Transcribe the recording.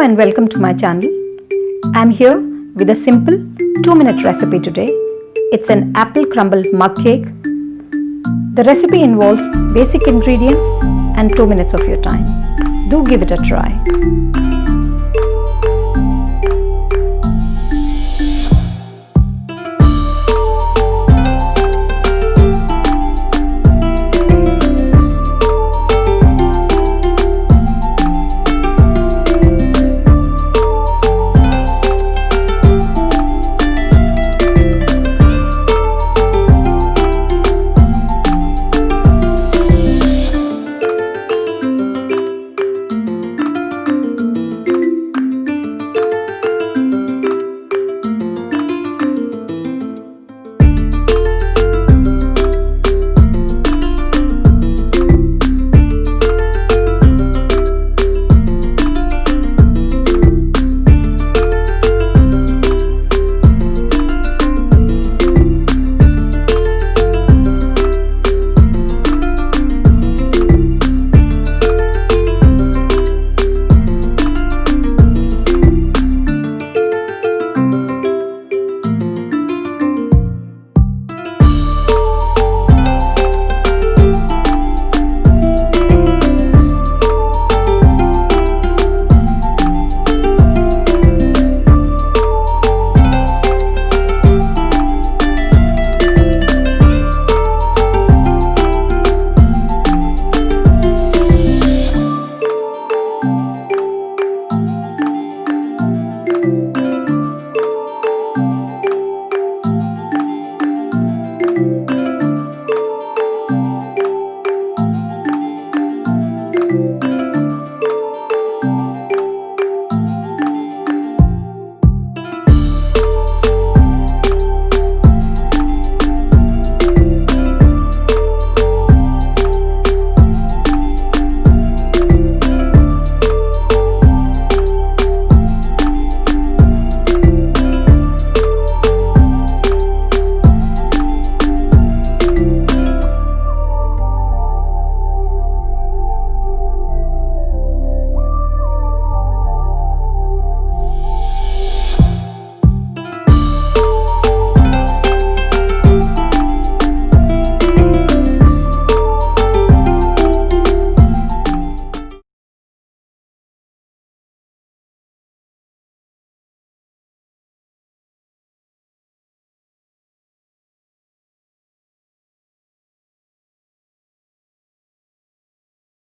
and welcome to my channel. I'm here with a simple 2-minute recipe today. It's an apple crumble mug cake. The recipe involves basic ingredients and 2 minutes of your time. Do give it a try.